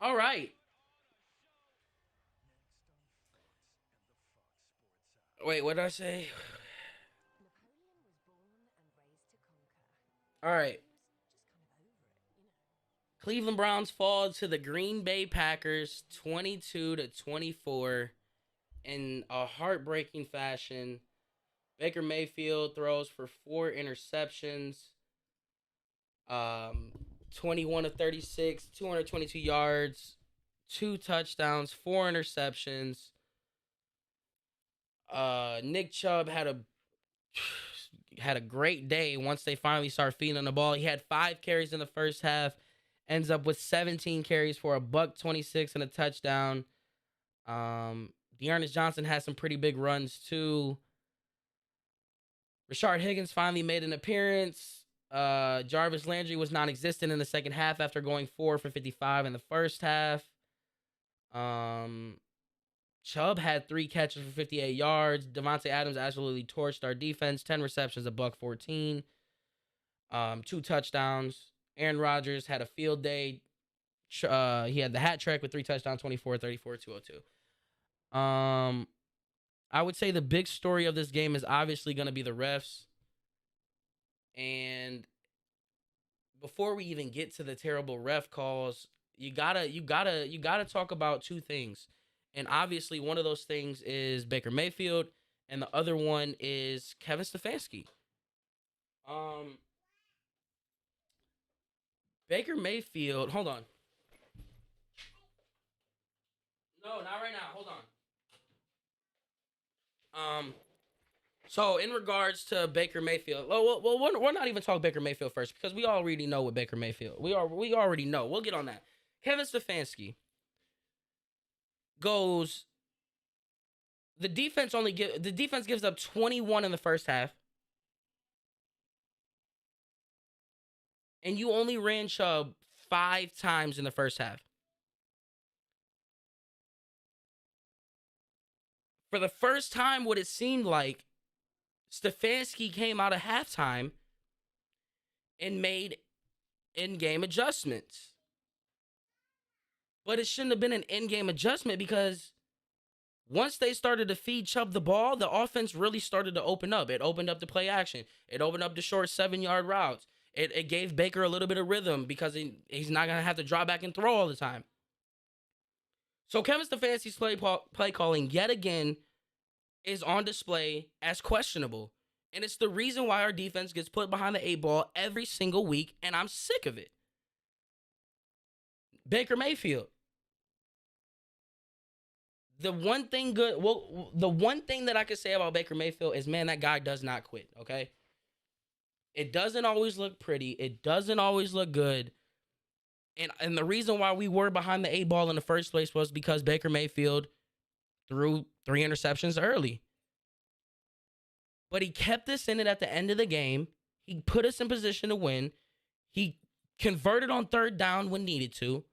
All right. Wait, what did I say? All right. Cleveland Browns fall to the Green Bay Packers 22-24 in a heartbreaking fashion. Baker Mayfield throws for 4 interceptions, um, 21 of 36, 222 yards, 2 touchdowns, 4 interceptions. Nick Chubb had a great day once they finally start feeding the ball. He had 5 carries in the first half, ends up with 17 carries for a buck 26 and a touchdown. Dearness Johnson had some pretty big runs too. Rashard Higgins finally made an appearance. Jarvis Landry was non-existent in the second half after going 4 for 55 in the first half. Um, Chubb had 3 catches for 58 yards. Devontae Adams absolutely torched our defense. 10 receptions, a buck 14. 2 touchdowns. Aaron Rodgers had a field day. He had the hat trick with 3 touchdowns, 24, 34, 202. I would say the big story of this game is obviously going to be the refs. And before we even get to the terrible ref calls, you gotta talk about 2 things. And obviously one of those things is Baker Mayfield and the other one is Kevin Stefanski. Um Baker Mayfield, hold on. No, not right now. Hold on. So in regards to Baker Mayfield, well, we're not even talking Baker Mayfield first because we already know what Baker Mayfield. We already know. We'll get on that. Kevin Stefanski goes. The defense gives up 21 in the first half, and you only ran Chubb 5 times in the first half. For the first time, what it seemed like, Stefanski came out of halftime and made in-game adjustments. But it shouldn't have been an in-game adjustment because once they started to feed Chubb the ball, the offense really started to open up. It opened up the play action. It opened up the short 7-yard routes. It gave Baker a little bit of rhythm because he's not going to have to drop back and throw all the time. So Kevin Stefanski's play calling yet again is on display as questionable. And it's the reason why our defense gets put behind the 8 ball every single week, and I'm sick of it. Baker Mayfield. The one thing that I could say about Baker Mayfield is, man, that guy does not quit, okay? It doesn't always look pretty. It doesn't always look good. And the reason why we were behind the 8 ball in the first place was because Baker Mayfield threw 3 interceptions early. But he kept us in it at the end of the game. He put us in position to win. He converted on 3rd down when needed to.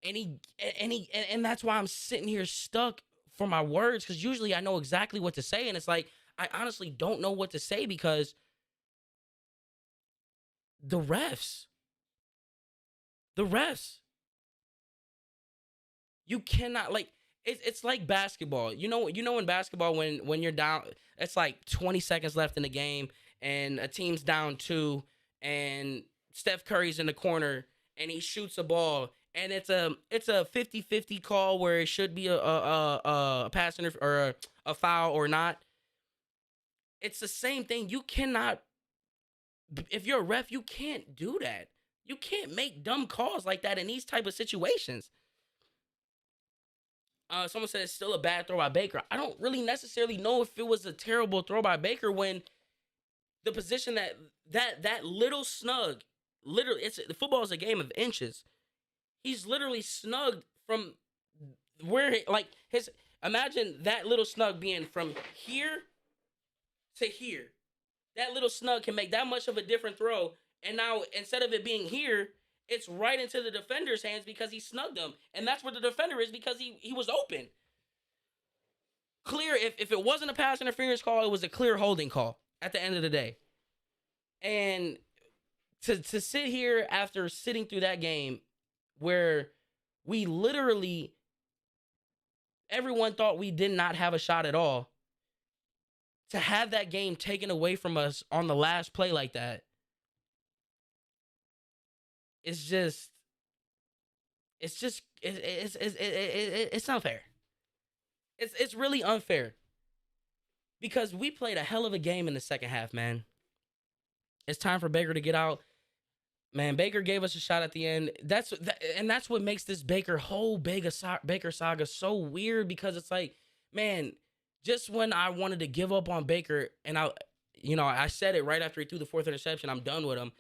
And that's why I'm sitting here stuck for my words, because usually I know exactly what to say, and it's like I honestly don't know what to say because the refs, the refs, you cannot, like, it's like basketball. In basketball when you're down, it's like 20 seconds left in the game and a team's down 2 and Steph Curry's in the corner and he shoots a ball and it's a 50-50 call where it should be a pass or a foul or not. It's the same thing. You cannot, if you're a ref, you can't do that. You can't make dumb calls like that in these type of situations. Someone said it's still a bad throw by Baker. I don't really necessarily know if it was a terrible throw by Baker when the position that little snug, literally, the football is a game of inches. He's literally snugged from where, like, imagine that little snug being from here to here. That little snug can make that much of a different throw. And now, instead of it being here, it's right into the defender's hands because he snugged him. And that's where the defender is because he was open. Clear, if it wasn't a pass interference call, it was a clear holding call at the end of the day. And To sit here after sitting through that game where we literally everyone thought we did not have a shot at all, to have that game taken away from us on the last play like that, it's just it's unfair. It's really unfair because we played a hell of a game in the second half, man. It's time for Baker to get out. Man, Baker gave us a shot at the end. That's what makes this Baker saga so weird, because it's like, man, just when I wanted to give up on Baker, and I said it right after he threw the fourth interception, I'm done with him.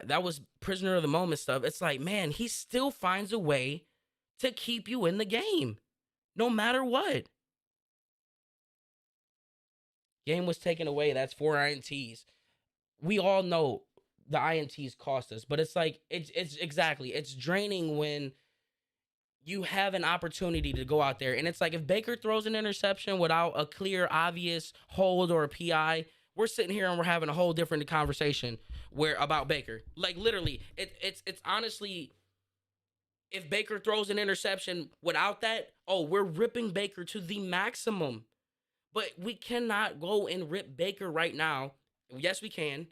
That was prisoner of the moment stuff. It's like, man, he still finds a way to keep you in the game, no matter what. Game was taken away. That's 4 INTs. We all know the INTs cost us, but it's like it's exactly, it's draining when you have an opportunity to go out there, and it's like if Baker throws an interception without a clear, obvious hold or a PI, we're sitting here and we're having a whole different conversation where about Baker. Like literally, it's honestly, if Baker throws an interception without that, oh, we're ripping Baker to the maximum. But we cannot go and rip Baker right now. Yes, we can.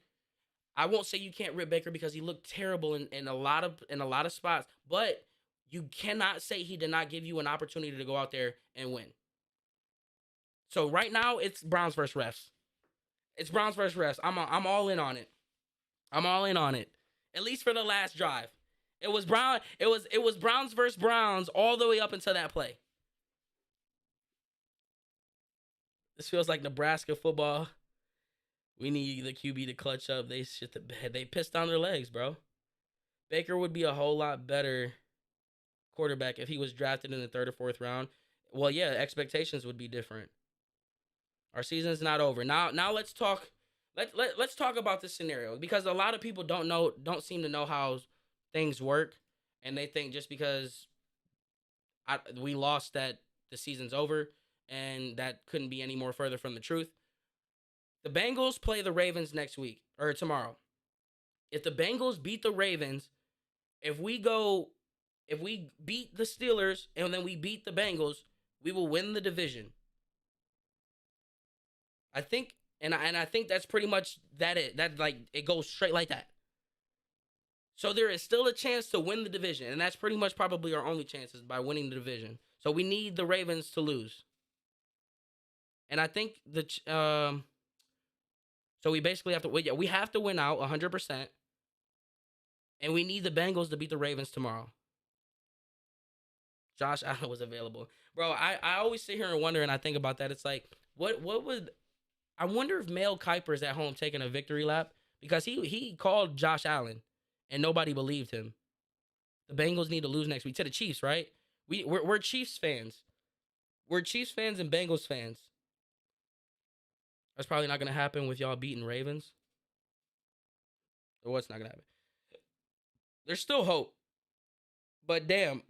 I won't say you can't rip Baker because he looked terrible in a lot of spots, but you cannot say he did not give you an opportunity to go out there and win. So right now it's Browns versus refs. It's Browns versus refs. I'm all in on it. I'm all in on it. At least for the last drive. It was Browns versus Browns all the way up until that play. This feels like Nebraska football. We need the QB to clutch up. They pissed on their legs, bro. Baker would be a whole lot better quarterback if he was drafted in the third or fourth round. Well, yeah, expectations would be different. Our season's not over. Now let's talk. Let's talk about this scenario, because a lot of people don't seem to know how things work, and they think just because we lost that the season's over, and that couldn't be any more further from the truth. The Bengals play the Ravens next week or tomorrow. If the Bengals beat the Ravens, if we beat the Steelers and then we beat the Bengals, we will win the division. I think, and I think that's pretty much it goes straight like that. So there is still a chance to win the division, and that's pretty much probably our only chances by winning the division. So we need the Ravens to lose. And I think so we basically have to win. Yeah, we have to win out 100%. And we need the Bengals to beat the Ravens tomorrow. Josh Allen was available. Bro, I always sit here and wonder, and I think about that. It's like, what would... I wonder if Mel Kiper is at home taking a victory lap, because he called Josh Allen, and nobody believed him. The Bengals need to lose next week to the Chiefs, right? We're Chiefs fans. We're Chiefs fans and Bengals fans. That's probably not going to happen with y'all beating Ravens. Or what's not going to happen? There's still hope. But damn.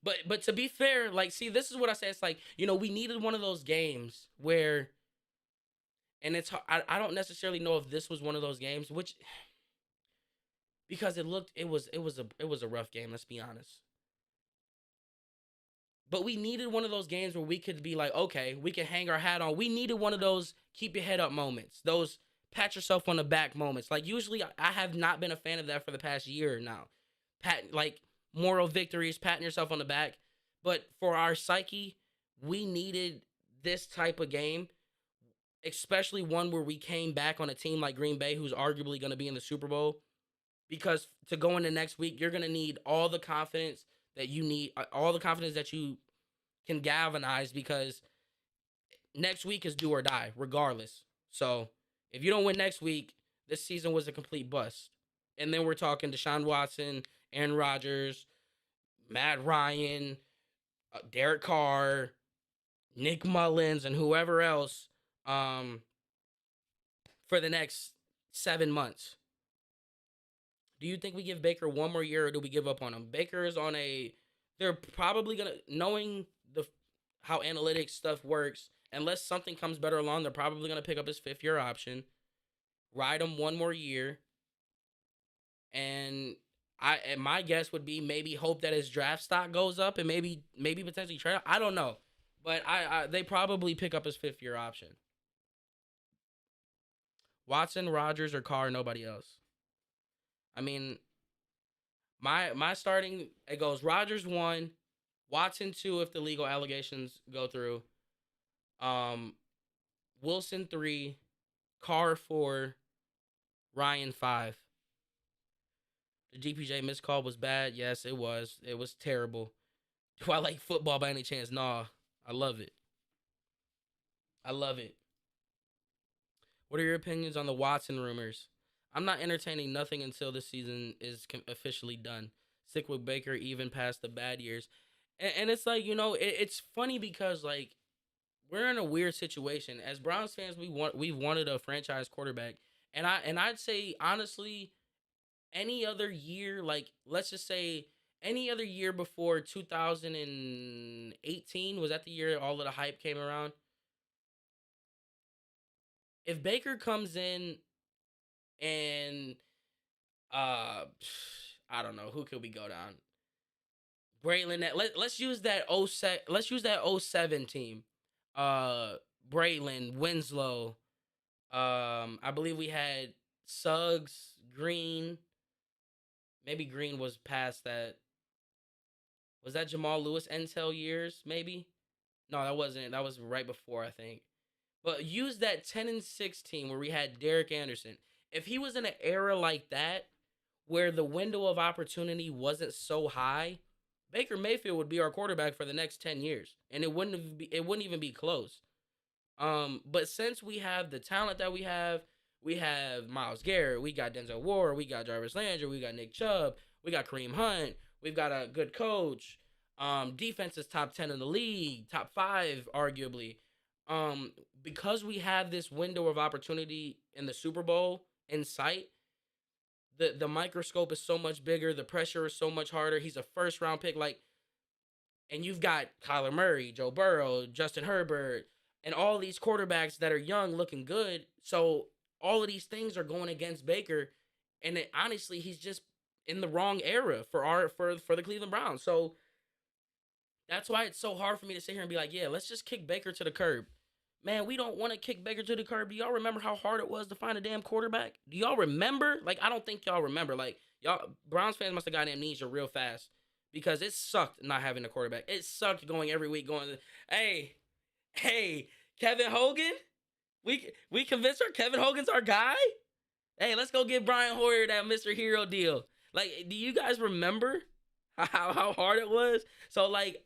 But to be fair, like, see, this is what I say. It's like, we needed one of those games where, and I don't necessarily know if this was one of those games, because it was a rough game, let's be honest. But we needed one of those games where we could be like, okay, we can hang our hat on. We needed one of those keep your head up moments, those pat yourself on the back moments. Like, usually I have not been a fan of that for the past year now. Like, moral victories, patting yourself on the back. But for our psyche, we needed this type of game, especially one where we came back on a team like Green Bay, who's arguably going to be in the Super Bowl. Because to go into next week, you're going to need all the confidence that you need, all the confidence that you can galvanize, because next week is do or die, regardless. So if you don't win next week, this season was a complete bust. And then we're talking Deshaun Watson, Aaron Rodgers, Matt Ryan, Derek Carr, Nick Mullins, and whoever else for the next 7 months. Do you think we give Baker one more year, or do we give up on him? Baker is on they're probably going to, knowing how analytics stuff works, unless something comes better along, they're probably going to pick up his 5th-year option, ride him one more year, And and my guess would be maybe hope that his draft stock goes up and maybe potentially trade. I don't know, but they probably pick up his 5th year option. Watson, Rogers, or Carr, nobody else. I mean, my starting, it goes Rogers 1, Watson 2 if the legal allegations go through. Um, Wilson 3, Carr 4, Ryan 5. The DPJ missed call was bad. Yes, it was. It was terrible. Do I like football by any chance? Nah, I love it. I love it. What are your opinions on the Watson rumors? I'm not entertaining nothing until this season is officially done. Stick with Baker even past the bad years. And it's like, it's funny because, like, we're in a weird situation. As Browns fans, we've wanted a franchise quarterback. And I'd say honestly, any other year, like let's just say any other year before 2018, was that the year all of the hype came around? If Baker comes in and uh I don't know, who could we go down? Braylon, let's use that let's use that '07 team. Uh Braylon, Winslow, I believe we had Suggs, Green. Maybe Green was past that. Was that Jamal Lewis Intel years? Maybe. No, that wasn't. That was right before, I think. But use that 10-6 team where we had Derek Anderson. If he was in an era like that, where the window of opportunity wasn't so high, Baker Mayfield would be our quarterback for the next 10 years, and it wouldn't even be close. But since we have the talent that we have Myles Garrett, we got Denzel Ward, we got Jarvis Landry, we got Nick Chubb, we got Kareem Hunt, we've got a good coach. Defense is top 10 in the league, top 5 arguably. Um, because we have this window of opportunity in the Super Bowl in sight, the microscope is so much bigger, the pressure is so much harder. He's a first round pick, like, and you've got Kyler Murray, Joe Burrow, Justin Herbert, and all these quarterbacks that are young, looking good. So all of these things are going against Baker, and honestly, he's just in the wrong era for the Cleveland Browns. So that's why it's so hard for me to sit here and be like, yeah, let's just kick Baker to the curb. Man, we don't want to kick Baker to the curb. Do y'all remember how hard it was to find a damn quarterback? Do y'all remember? Like, I don't think y'all remember. Like, y'all Browns fans must have got amnesia real fast because it sucked not having a quarterback. It sucked going every week going, hey, hey, Kevin Hogan? We convinced her Kevin Hogan's our guy? Hey, let's go get Brian Hoyer that Mr. Hero deal. Like, do you guys remember how hard it was? So, like,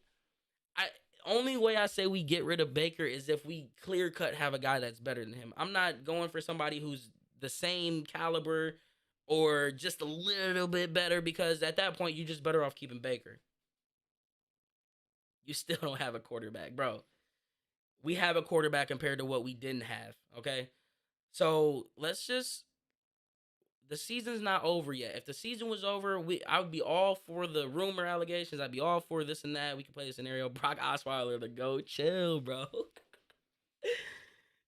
I only way I say we get rid of Baker is if we clear cut have a guy that's better than him. I'm not going for somebody who's the same caliber or just a little bit better, because at that point you just better off keeping Baker. You still don't have a quarterback, bro. We have a quarterback compared to what we didn't have. Okay, so let's just. The season's not over yet. If the season was over, I would be all for the rumor allegations. I'd be all for this and that. We could play the scenario. Brock Osweiler to go. Chill, bro.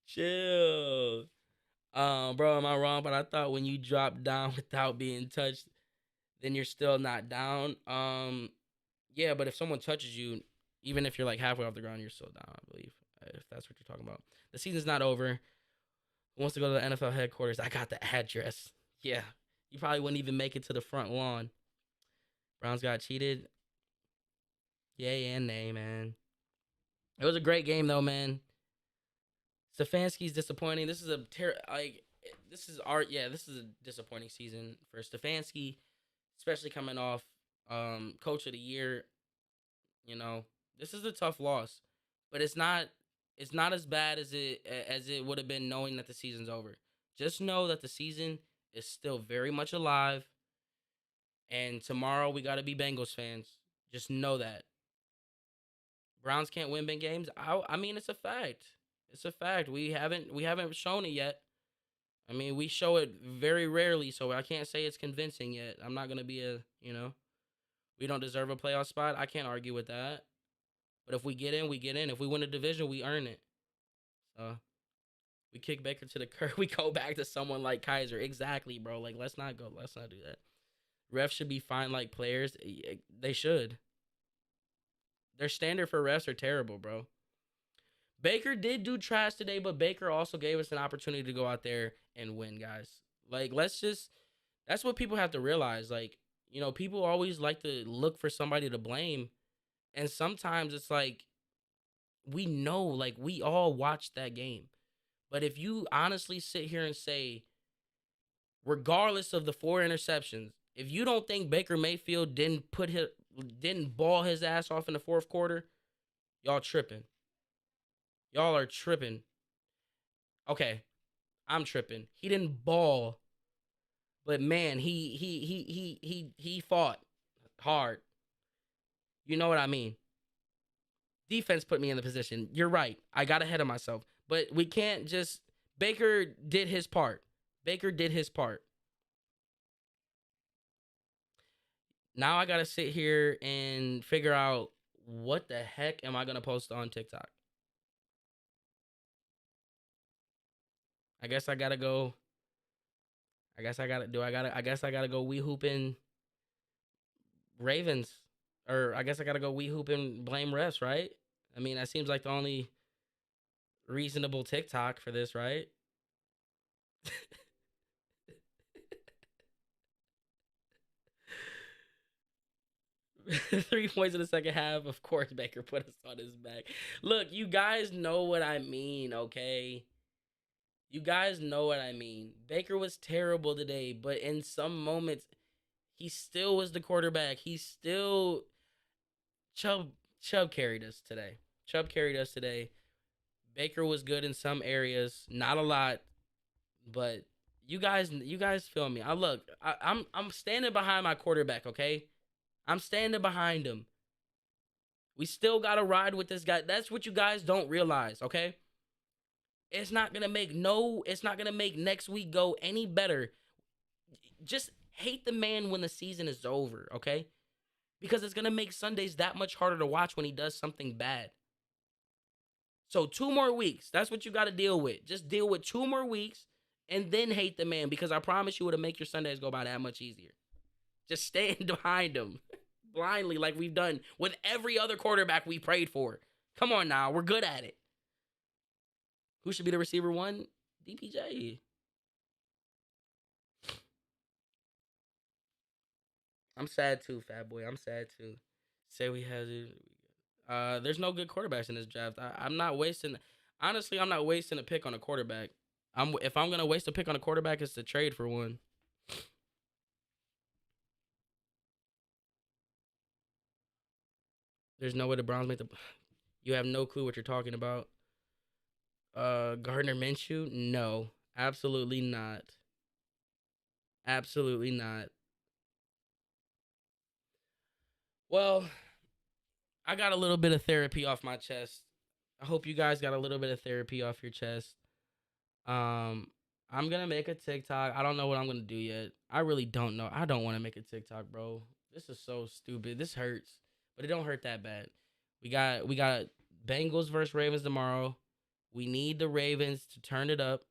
Chill. Bro, am I wrong? But I thought when you drop down without being touched, then you're still not down. Yeah, but if someone touches you, even if you're like halfway off the ground, you're still down, I believe. If that's what you're talking about. The season's not over. Who wants to go to the NFL headquarters? I got the address. Yeah. You probably wouldn't even make it to the front lawn. Browns got cheated. Yay and nay, man. It was a great game though, man. Stefanski's disappointing. This is this is a disappointing season for Stefanski, especially coming off coach of the year. You know, this is a tough loss, but it's not as bad as it would have been knowing that the season's over. Just know that the season is still very much alive, and tomorrow we got to be Bengals fans. Just know that Browns can't win big games. I mean, it's a fact. It's a fact. We haven't shown it yet. I mean, we show it very rarely, so I can't say it's convincing yet. I'm not gonna be we don't deserve a playoff spot. I can't argue with that. But if we get in, we get in. If we win a division, we earn it. So we kick Baker to the curb. We go back to someone like Kaiser. Exactly, bro. Like, let's not go. Let's not do that. Refs should be fined like players. They should. Their standard for refs are terrible, bro. Baker did do trash today, but Baker also gave us an opportunity to go out there and win, guys. Like, let's just, that's what people have to realize. Like, people always like to look for somebody to blame. And sometimes it's like, we know, like, we all watched that game. But if you honestly sit here and say, regardless of the 4 interceptions, if you don't think Baker Mayfield didn't ball his ass off in the fourth quarter, y'all tripping. Y'all are tripping. Okay, I'm tripping. He didn't ball, but man, he fought hard. You know what I mean? Defense put me in the position. You're right. I got ahead of myself. But we can't just Baker did his part. Baker did his part. Now I got to sit here and figure out what the heck am I going to post on TikTok? I guess I got to go. I guess I got to go we hooping Ravens. Or I guess I got to go we hooping blame refs, right? I mean, that seems like the only reasonable TikTok for this, right? 3 points in the second half. Of course, Baker put us on his back. Look, you guys know what I mean, okay? You guys know what I mean. Baker was terrible today, but in some moments, he still was the quarterback. He still Chubb carried us today. Chubb carried us today. Baker was good in some areas, not a lot, but you guys feel me. I'm standing behind my quarterback, okay? I'm standing behind him. We still gotta ride with this guy. That's what you guys don't realize, okay? It's not gonna make next week go any better. Just hate the man when the season is over, okay? Because it's gonna make Sundays that much harder to watch when he does something bad. So 2 more weeks. That's what you gotta deal with. Just deal with 2 more weeks and then hate the man because I promise you it'll make your Sundays go by that much easier. Just stand behind him blindly like we've done with every other quarterback we prayed for. Come on now, we're good at it. Who should be the receiver one? DPJ. I'm sad too, fat boy. I'm sad too. Say we has it. There's no good quarterbacks in this draft. I'm not wasting. Honestly, I'm not wasting a pick on a quarterback. If I'm gonna waste a pick on a quarterback, it's to trade for one. There's no way the Browns make the. You have no clue what you're talking about. Gardner Minshew? No, absolutely not. Absolutely not. Well, I got a little bit of therapy off my chest. I hope you guys got a little bit of therapy off your chest. Um, I'm gonna make a TikTok. I don't know what I'm gonna do yet. I really don't know. I don't want to make a TikTok, bro. This is so stupid. This hurts, but it don't hurt that bad. We got Bengals versus Ravens tomorrow. We need the Ravens to turn it up.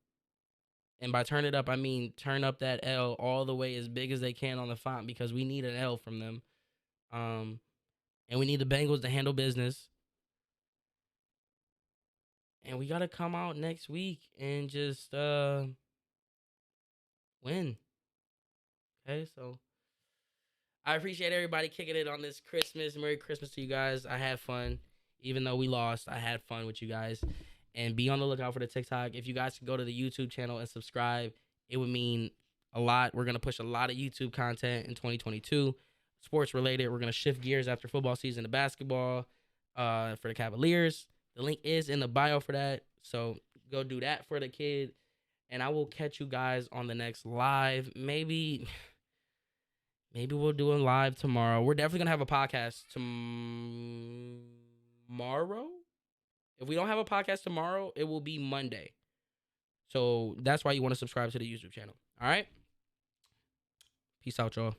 And by turn it up, I mean turn up that L all the way as big as they can on the font because we need an L from them. Um, and we need the Bengals to handle business. And we gotta come out next week and just win. Okay, so I appreciate everybody kicking it on this Christmas. Merry Christmas to you guys. I had fun. Even though we lost, I had fun with you guys. And be on the lookout for the TikTok. If you guys could go to the YouTube channel and subscribe, it would mean a lot. We're going to push a lot of YouTube content in 2022, sports related. We're going to shift gears after football season to basketball for the Cavaliers. The link is in the bio for that. So go do that for the kid. And I will catch you guys on the next live. Maybe we'll do a live tomorrow. We're definitely going to have a podcast tomorrow. If we don't have a podcast tomorrow, it will be Monday. So that's why you want to subscribe to the YouTube channel. All right? Peace out, y'all.